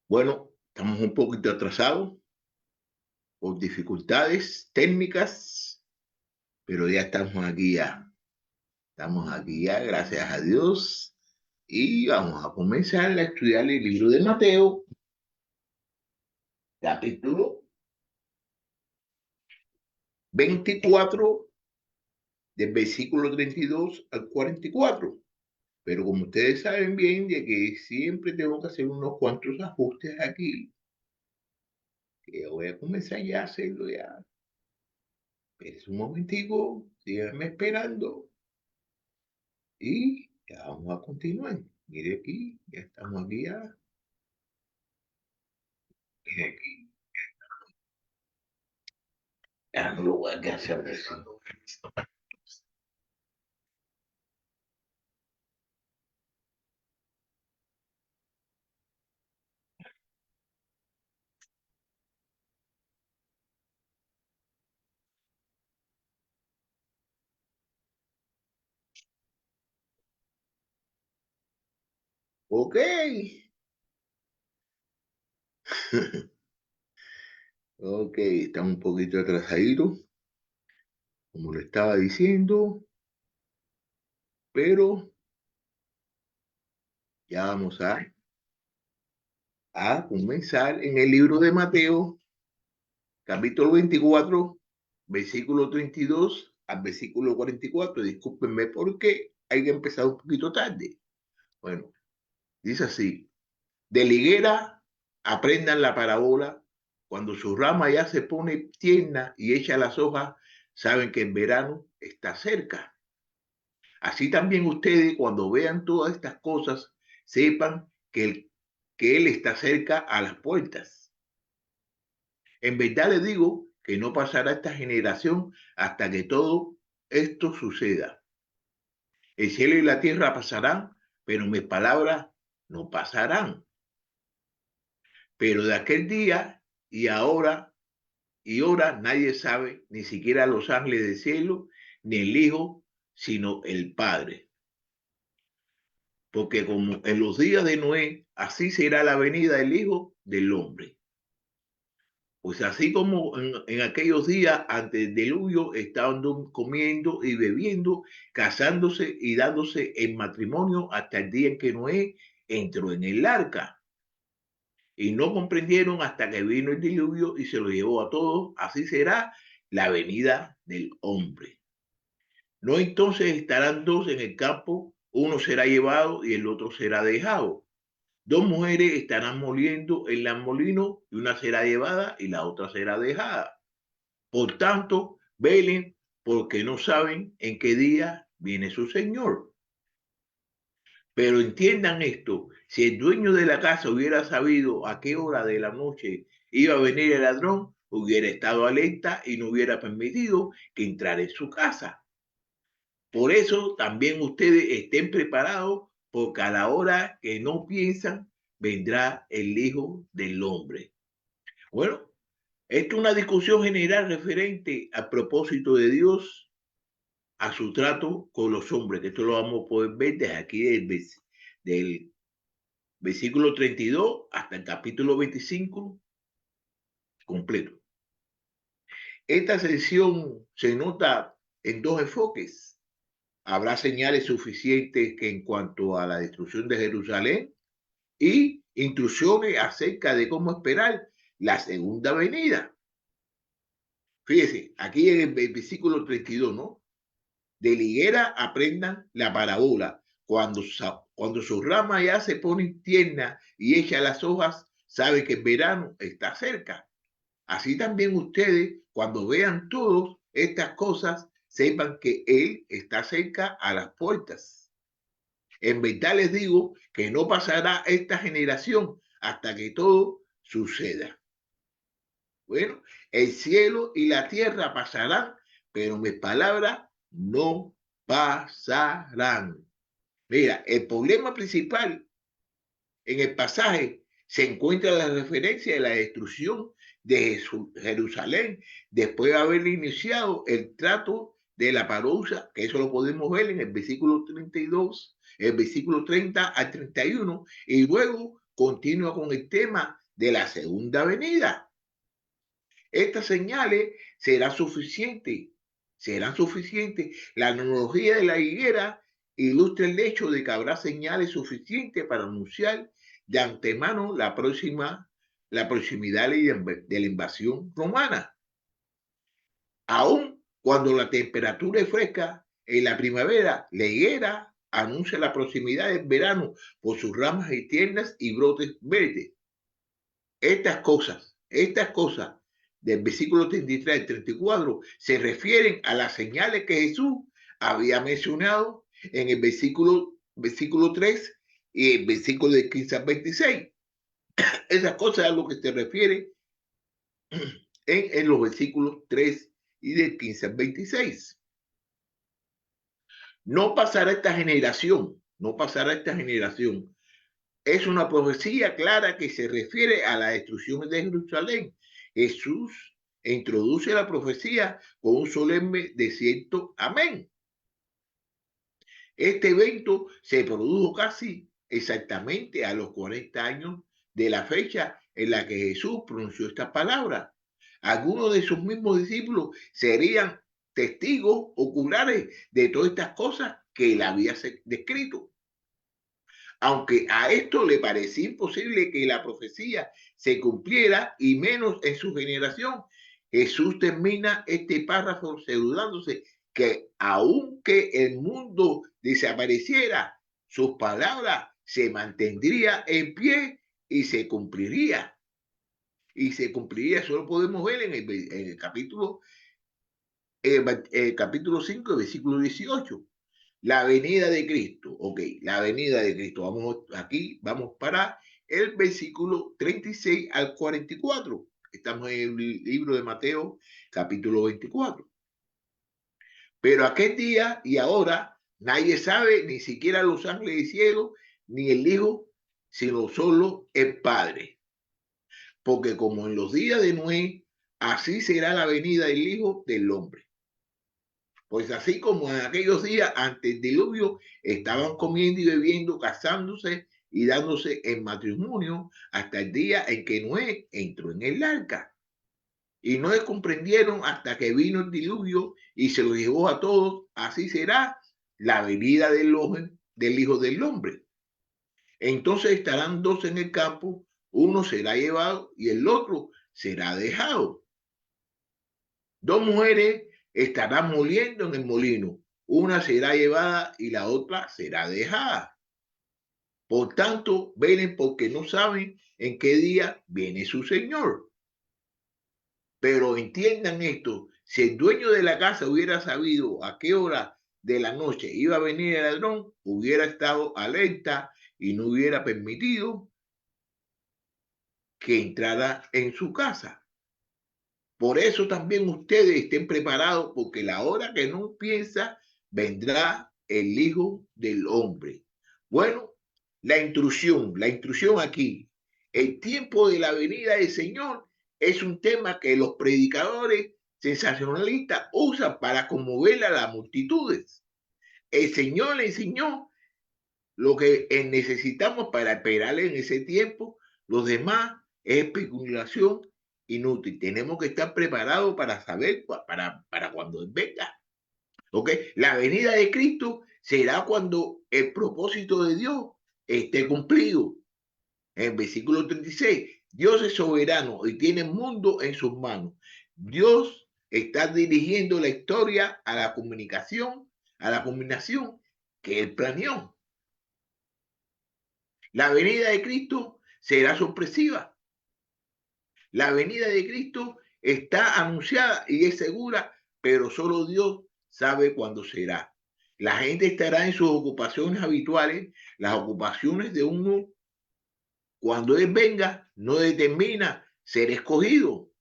Bueno, estamos un poquito atrasados por dificultades técnicas, pero ya estamos aquí ya. Estamos aquí ya, gracias a Dios. Y vamos a comenzar a estudiar el libro de Mateo, capítulo 24, del versículo 32 al 44. Pero como ustedes saben bien, de que siempre tengo que hacer unos cuantos ajustes aquí, que voy a comenzar ya a hacerlo ya. Es un momentico, síganme esperando. Y ya vamos a continuar. Mire aquí, ya estamos aquí ya. Mire aquí, ya no lo voy a hacer así. Ok. Ok, estamos un poquito atrasaditos, como lo estaba diciendo, pero ya vamos a comenzar en el libro de Mateo, capítulo 24, versículo 32 al versículo 44. Discúlpenme porque hay que empezar un poquito tarde. Bueno, dice así. De la higuera aprendan la parábola. Cuando su rama ya se pone tierna y echa las hojas, saben que el verano está cerca. Así también ustedes, cuando vean todas estas cosas, sepan que Él está cerca a las puertas. En verdad les digo que no pasará esta generación hasta que todo esto suceda. El cielo y la tierra pasarán, pero mis palabras no pasarán. Pero de aquel día y ahora nadie sabe, ni siquiera los ángeles del cielo, ni el Hijo, sino el Padre. Porque como en los días de Noé, así será la venida del Hijo del Hombre. Pues así como en aquellos días antes del diluvio estaban comiendo y bebiendo, casándose y dándose en matrimonio hasta el día en que Noé entró en el arca. Y no comprendieron hasta que vino el diluvio y se lo llevó a todos. Así será la venida del hombre. No entonces estarán dos en el campo, uno será llevado y el otro será dejado. Dos mujeres estarán moliendo en el molino y una será llevada y la otra será dejada. Por tanto, velen porque no saben en qué día viene su Señor. Pero entiendan esto, si el dueño de la casa hubiera sabido a qué hora de la noche iba a venir el ladrón, hubiera estado alerta y no hubiera permitido que entrara en su casa. Por eso también ustedes estén preparados, porque a la hora que no piensan, vendrá el Hijo del Hombre. Bueno, esto es una discusión general referente al propósito de Dios, a su trato con los hombres, que esto lo vamos a poder ver desde aquí del versículo 32 hasta el capítulo 25 completo. Esta sección se nota en dos enfoques. Habrá señales suficientes que en cuanto a la destrucción de Jerusalén y instrucciones acerca de cómo esperar la segunda venida. Fíjese, aquí en el versículo 32, ¿no? De la higuera aprendan la parábola. Cuando su rama ya se pone tierna y echa las hojas, sabe que el verano está cerca. Así también ustedes, cuando vean todas estas cosas, sepan que Él está cerca a las puertas. En verdad les digo que no pasará esta generación hasta que todo suceda. Bueno, el cielo y la tierra pasarán, pero mis palabras no pasarán. Mira, el problema principal en el pasaje se encuentra la referencia de la destrucción de Jerusalén después de haber iniciado el trato de la parousa, que eso lo podemos ver en el versículo 32, el versículo 30 al 31, y luego continúa con el tema de la segunda venida. Estas señales serán suficientes. La analogía de la higuera ilustra el hecho de que habrá señales suficientes para anunciar de antemano la proximidad de la invasión romana. Aún cuando la temperatura es fresca, en la primavera, la higuera anuncia la proximidad del verano por sus ramas tiernas y brotes verdes. Estas cosas del versículo 33 al 34 se refieren a las señales que Jesús había mencionado en el versículo 3 y el versículo de 15 al 26. Esas cosas es a lo que se refiere en los versículos 3 y del 15 al 26. No pasará esta generación, no pasará esta generación. Es una profecía clara que se refiere a la destrucción de Jerusalén. Jesús introduce la profecía con un solemne desierto amén. Este evento se produjo casi exactamente a los 40 años de la fecha en la que Jesús pronunció esta palabra. Algunos de sus mismos discípulos serían testigos oculares de todas estas cosas que él había descrito. Aunque a esto le parecía imposible que la profecía se cumpliera, y menos en su generación, Jesús termina este párrafo asegurándose que aunque el mundo desapareciera, sus palabras se mantendría en pie y se cumpliría. Y se cumpliría, eso lo podemos ver en el capítulo 5, versículo 18. La venida de Cristo, ok, la venida de Cristo. Vamos para el versículo 36 al 44. Estamos en el libro de Mateo, capítulo 24. Pero aquel día y ahora nadie sabe, ni siquiera los ángeles del cielo, ni el Hijo, sino solo el Padre. Porque como en los días de Noé, así será la venida del Hijo del Hombre. Pues así como en aquellos días antes del diluvio estaban comiendo y bebiendo, casándose y dándose en matrimonio hasta el día en que Noé entró en el arca. Y no comprendieron hasta que vino el diluvio y se lo llevó a todos. Así será la venida del Hijo del Hombre. Entonces estarán dos en el campo, uno será llevado y el otro será dejado. Dos mujeres estarán moliendo en el molino, una será llevada y la otra será dejada. Por tanto, velen porque no saben en qué día viene su Señor. Pero entiendan esto, si el dueño de la casa hubiera sabido a qué hora de la noche iba a venir el ladrón, hubiera estado alerta y no hubiera permitido que entrara en su casa. Por eso también ustedes estén preparados, porque la hora que no piensa vendrá el Hijo del Hombre. Bueno, la intrusión aquí. El tiempo de la venida del Señor es un tema que los predicadores sensacionalistas usan para conmover a las multitudes. El Señor le enseñó lo que necesitamos para esperar en ese tiempo. Los demás es especulación inútil. Tenemos que estar preparados para saber, para cuando Él venga. ¿Ok? La venida de Cristo será cuando el propósito de Dios esté cumplido. En el versículo 36, Dios es soberano y tiene el mundo en sus manos. Dios está dirigiendo la historia a la combinación que Él planeó. La venida de Cristo será sorpresiva. La venida de Cristo está anunciada y es segura, pero solo Dios sabe cuándo será. La gente estará en sus ocupaciones habituales. Las ocupaciones de uno, cuando Él venga, no determina ser escogido.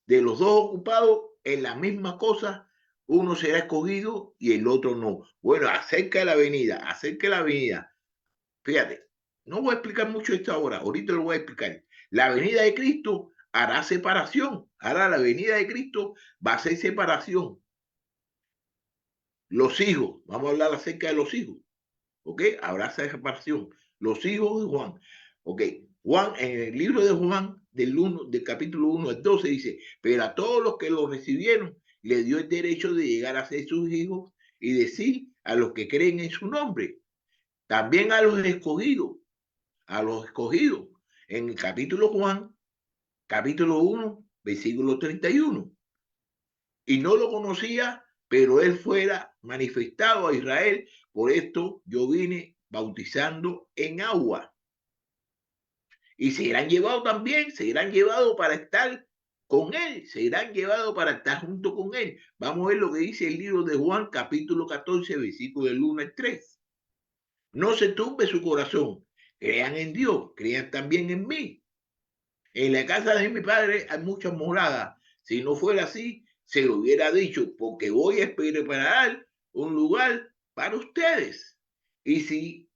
De los dos ocupados en la misma cosa, uno será escogido y el otro no. Bueno, acerca de la venida. Fíjate, no voy a explicar mucho esto ahora, ahorita lo voy a explicar. La venida de Cristo hará separación. Ahora la venida de Cristo va a ser separación. Los hijos, vamos a hablar acerca de los hijos, ¿ok? Habrá separación. Los hijos de Juan, ¿ok? Juan, en el libro de Juan, del capítulo 1 al 12, dice, pero a todos los que lo recibieron, le dio el derecho de llegar a ser sus hijos y decir a los que creen en su nombre, también a los escogidos, en el capítulo Juan, capítulo 1, versículo 31. Y no lo conocía, pero él fuera manifestado a Israel. Por esto yo vine bautizando en agua. Y serán llevados también, serán llevados para estar con él, serán llevados para estar junto con él. Vamos a ver lo que dice el libro de Juan, capítulo 14, versículo del 1 al 3. No se turbe su corazón, crean en Dios, crean también en mí. En la casa de mi padre hay muchas moradas. Si no fuera así, se lo hubiera dicho, porque voy a preparar un lugar para ustedes. Y si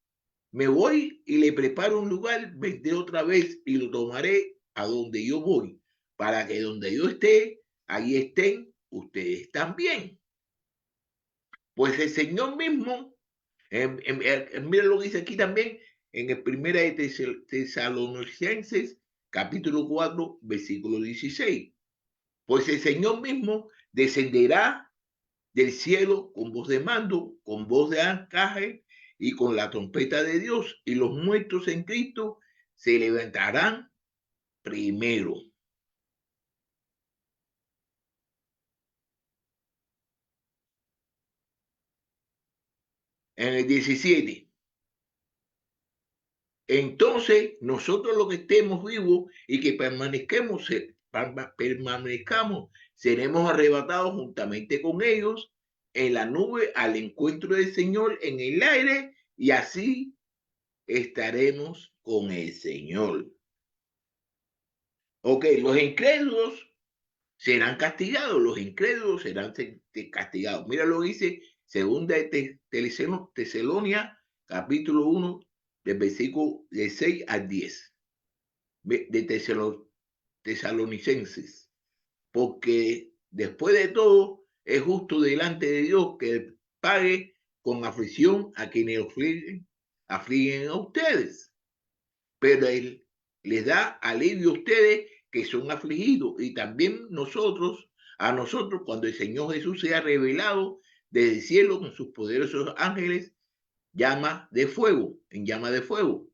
me voy y le preparo un lugar, vendré otra vez y lo tomaré a donde yo voy, para que donde yo esté, ahí estén ustedes también. Pues el Señor mismo, mira lo que dice aquí también, en el primera de Tesalonicenses, capítulo 4, versículo 16. Pues el Señor mismo descenderá del cielo con voz de mando, con voz de arcángel y con la trompeta de Dios, y los muertos en Cristo se levantarán primero. En el 17. Entonces, nosotros los que estemos vivos y que permanezcamos, seremos arrebatados juntamente con ellos en la nube al encuentro del Señor en el aire, y así estaremos con el Señor. Ok, los incrédulos serán castigados, los incrédulos serán castigados. Mira lo que dice segunda de Tesalónica, capítulo 1, del versículo de 6 al 10, de Tesalonicenses. Porque después de todo, es justo delante de Dios que pague con aflicción a quienes afligen a ustedes. Pero Él les da alivio a ustedes que son afligidos, y también a nosotros, cuando el Señor Jesús sea revelado desde el cielo con sus poderosos ángeles, en llama de fuego,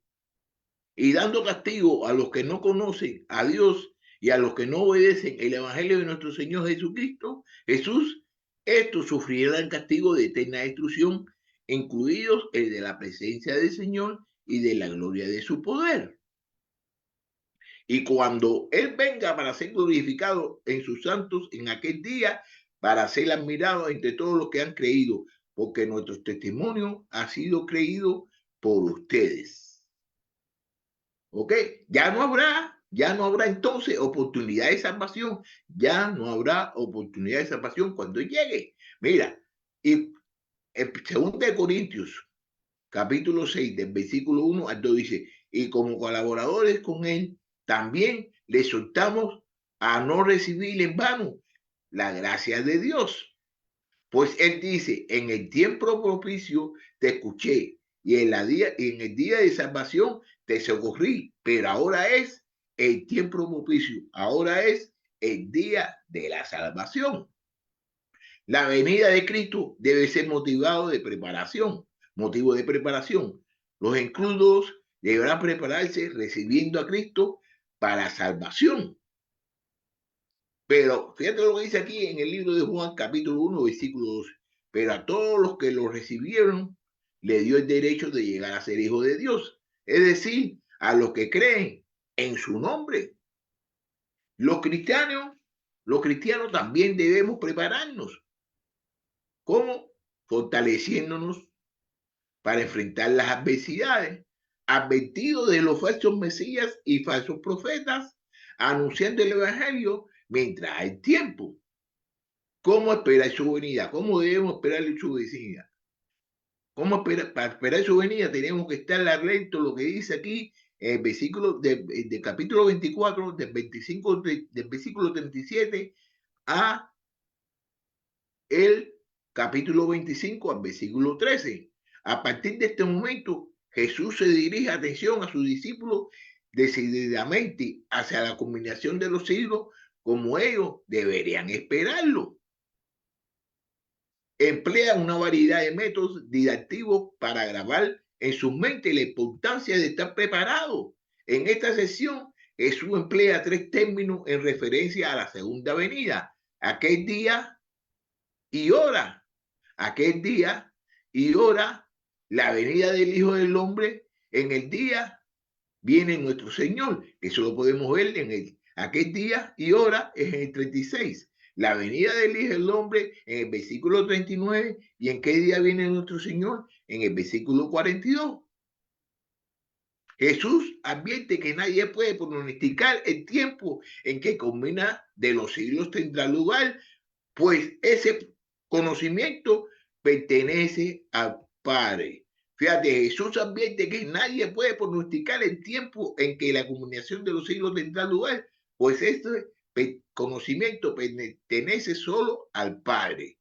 y dando castigo a los que no conocen a Dios y a los que no obedecen el evangelio de nuestro Señor Jesús, estos sufrirán castigo de eterna destrucción, incluidos el de la presencia del Señor y de la gloria de su poder. Y cuando Él venga para ser glorificado en sus santos en aquel día, para ser admirado entre todos los que han creído, porque nuestro testimonio ha sido creído por ustedes. ¿Ok? Ya no habrá entonces oportunidad de salvación, ya no habrá oportunidad de salvación cuando llegue. Mira, y en 2 Corintios, capítulo 6, del versículo 1 al 2 dice, y como colaboradores con él, también le exhortamos a no recibir en vano la gracia de Dios. Pues él dice, en el tiempo propicio te escuché, y en el día de salvación te socorrí, pero ahora es el tiempo propicio, ahora es el día de la salvación. La venida de Cristo debe ser motivo de preparación. Los incrédulos deberán prepararse recibiendo a Cristo para salvación. Pero fíjate lo que dice aquí en el libro de Juan, capítulo 1, versículo 12. Pero a todos los que lo recibieron, le dio el derecho de llegar a ser hijos de Dios. Es decir, a los que creen en su nombre. Los cristianos también debemos prepararnos. ¿Cómo? Fortaleciéndonos para enfrentar las adversidades, advertidos de los falsos mesías y falsos profetas, anunciando el evangelio mientras hay tiempo. ¿Cómo esperar su venida? ¿Cómo debemos esperar su venida? Para esperar su venida tenemos que estar atento a lo que dice aquí el versículo del capítulo 24, del versículo 37 a el capítulo 25 al versículo 13. A partir de este momento, Jesús se dirige atención a sus discípulos decididamente hacia la culminación de los siglos como ellos deberían esperarlo. Emplea una variedad de métodos didácticos para grabar en su mente la importancia de estar preparado. En esta sesión, Jesús emplea tres términos en referencia a la segunda venida: aquel día y hora, aquel día y hora, la venida del Hijo del Hombre. En el día viene nuestro Señor, que eso lo podemos ver en aquel día y hora es en el 36. La venida del Hijo del Hombre en el versículo 39, y en qué día viene nuestro Señor en el versículo 42. Jesús advierte que nadie puede pronosticar el tiempo en que culmina de los siglos tendrá lugar, pues ese conocimiento pertenece al Padre. Fíjate, Jesús advierte que nadie puede pronosticar el tiempo en que la culminación de los siglos tendrá lugar, pues este conocimiento pertenece solo al Padre.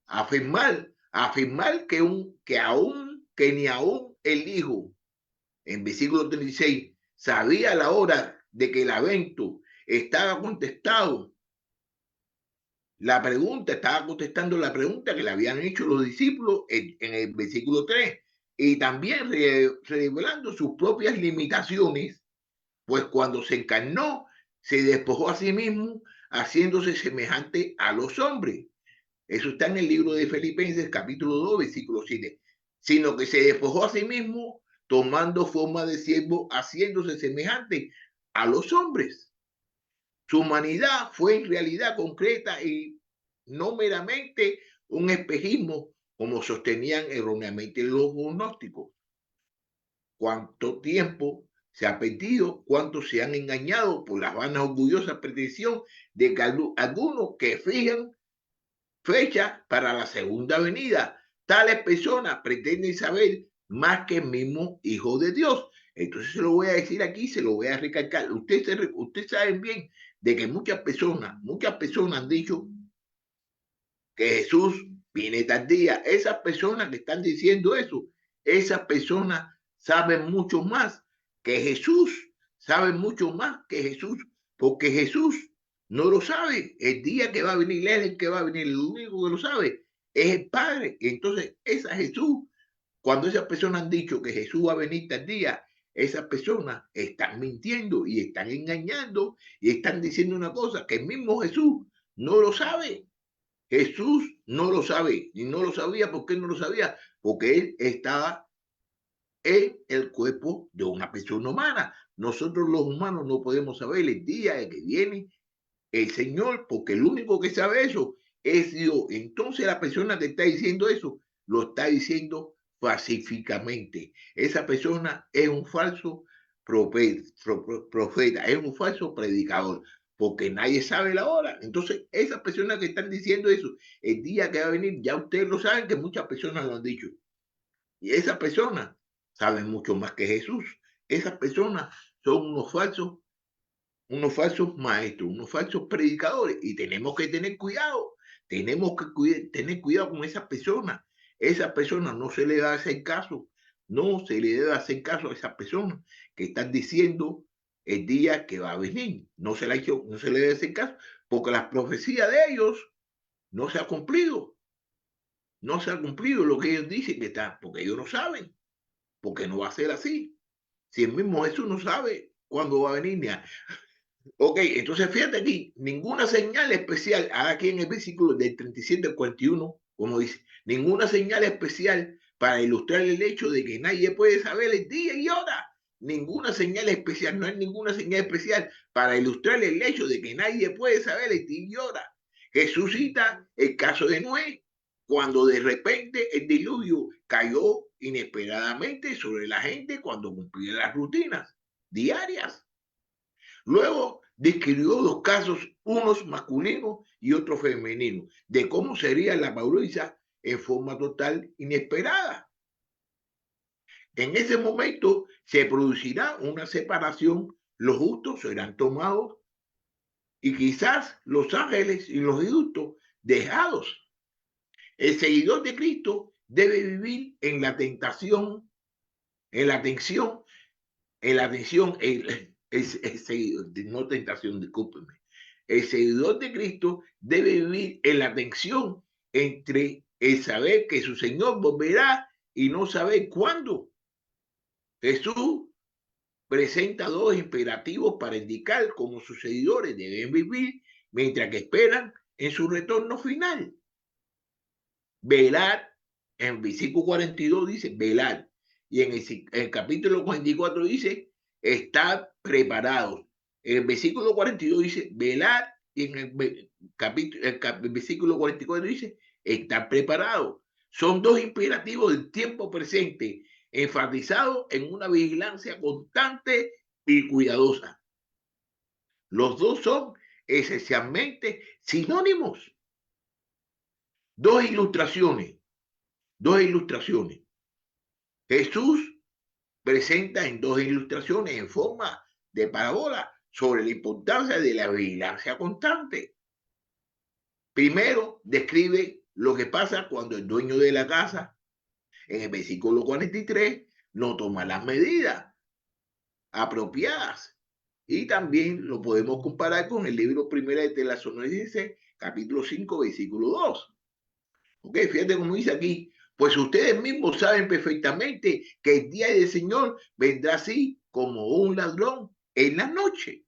Afirmar que ni aún el Hijo, en versículo 36, sabía la hora de que el evento estaba contestado. Estaba contestando la pregunta que le habían hecho los discípulos en el versículo 3, y también revelando sus propias limitaciones, pues cuando se encarnó, se despojó a sí mismo, haciéndose semejante a los hombres. Eso está en el libro de Filipenses, capítulo 2, versículo 7. Sino que se despojó a sí mismo, tomando forma de siervo, haciéndose semejante a los hombres. Su humanidad fue en realidad concreta y no meramente un espejismo, como sostenían erróneamente los gnósticos. ¿Cuánto tiempo se ha perdido? ¿Cuántos se han engañado por las vanas orgullosas pretensión de que algunos que fijan fecha para la segunda venida? Tales personas pretenden saber más que el mismo Hijo de Dios. Entonces se lo voy a decir aquí, se lo voy a recalcar. Ustedes saben bien de que muchas personas han dicho que Jesús viene tal día. Esas personas que están diciendo eso, esas personas saben mucho más que Jesús, saben mucho más que Jesús, porque Jesús no lo sabe. El día que va a venir, él es el que va a venir, el único que lo sabe es el Padre. Entonces, esa Jesús, cuando esas personas han dicho que Jesús va a venir tal día, esas personas están mintiendo y están engañando y están diciendo una cosa que el mismo Jesús no lo sabe. Jesús no lo sabe y no lo sabía. ¿Por qué no lo sabía? Porque él estaba en el cuerpo de una persona humana. Nosotros los humanos no podemos saber el día de que viene el Señor, porque el único que sabe eso es Dios. Entonces la persona que está diciendo eso lo está diciendo pacíficamente. Esa persona es un falso profeta, es un falso predicador, porque nadie sabe la hora. Entonces esas personas que están diciendo eso, el día que va a venir, ya ustedes lo saben, que muchas personas lo han dicho. Y esas personas saben mucho más que Jesús. Esas personas son unos falsos maestros, unos falsos predicadores, y tenemos que tener cuidado, tenemos que tener cuidado con esas personas. Esas personas no se le debe hacer caso, no se le debe hacer caso a esas personas que están diciendo el día que va a venir. No se le debe hacer caso, porque las profecías de ellos no se ha cumplido, no se ha cumplido lo que ellos dicen que está, porque ellos no saben, porque no va a ser así. Si el mismo Jesús no sabe cuándo va a venir, ni a, Ok, entonces fíjate aquí, ninguna señal especial, aquí en el versículo del 37 al 41, como dice, ninguna señal especial para ilustrar el hecho de que nadie puede saber el día y hora. Ninguna señal especial, no hay ninguna señal especial para ilustrar el hecho de que nadie puede saber el día y hora. Jesús cita el caso de Noé, cuando de repente el diluvio cayó inesperadamente sobre la gente cuando cumplía las rutinas diarias. Luego describió dos casos, unos masculinos y otros femeninos, de cómo sería la pobreza en forma total inesperada. En ese momento se producirá una separación, los justos serán tomados y quizás los ángeles y los justos dejados. El seguidor de Cristo debe vivir en la tentación, en la tensión, en la tensión, el seguidor, no tentación, discúlpeme. El seguidor de Cristo debe vivir en la tensión entre el saber que su Señor volverá y no saber cuándo. Jesús presenta dos imperativos para indicar cómo sus seguidores deben vivir mientras que esperan en su retorno final. Velar, en el versículo 42 dice, velar. Y en el capítulo 44 dice, estar preparados. En el versículo 42 dice, velar. Y en el versículo 44 dice, estar preparados. Son dos imperativos del tiempo presente, enfatizados en una vigilancia constante y cuidadosa. Los dos son esencialmente sinónimos. Dos ilustraciones. Dos ilustraciones. Jesús presenta en dos ilustraciones en forma de parábola sobre la importancia de la vigilancia constante. Primero, describe lo que pasa cuando el dueño de la casa, en el versículo 43, no toma las medidas apropiadas. Y también lo podemos comparar con el libro Primera de Tesalonicenses, capítulo 5, versículo 2. Ok, fíjate cómo dice aquí, pues ustedes mismos saben perfectamente que el día del Señor vendrá así como un ladrón en la noche.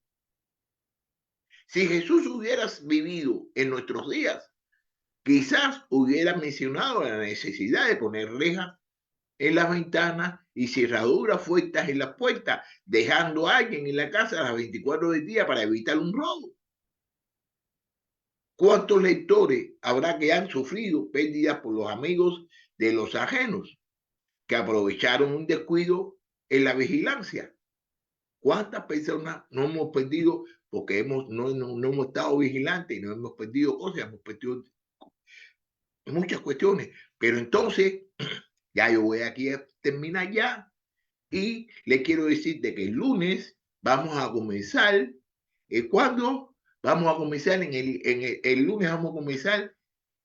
Si Jesús hubiera vivido en nuestros días, quizás hubiera mencionado la necesidad de poner rejas en las ventanas y cerraduras fuertes en las puertas, dejando a alguien en la casa a las 24 del día para evitar un robo. ¿Cuántos lectores habrá que han sufrido pérdidas por los amigos de los ajenos, que aprovecharon un descuido en la vigilancia? ¿Cuántas personas no hemos perdido porque no hemos estado vigilantes y no hemos perdido cosas, hemos perdido muchas cuestiones? Pero entonces, ya yo voy aquí a terminar ya y le quiero decir de que el lunes vamos a comenzar. ¿Cuándo? Vamos a comenzar el lunes, vamos a comenzar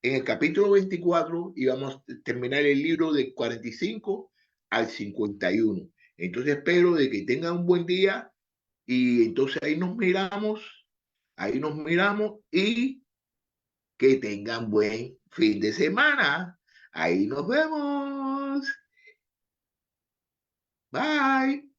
en el capítulo 24 y vamos a terminar el libro del 45 al 51. Entonces espero de que tengan un buen día y entonces ahí nos miramos y que tengan buen fin de semana. Ahí nos vemos. Bye.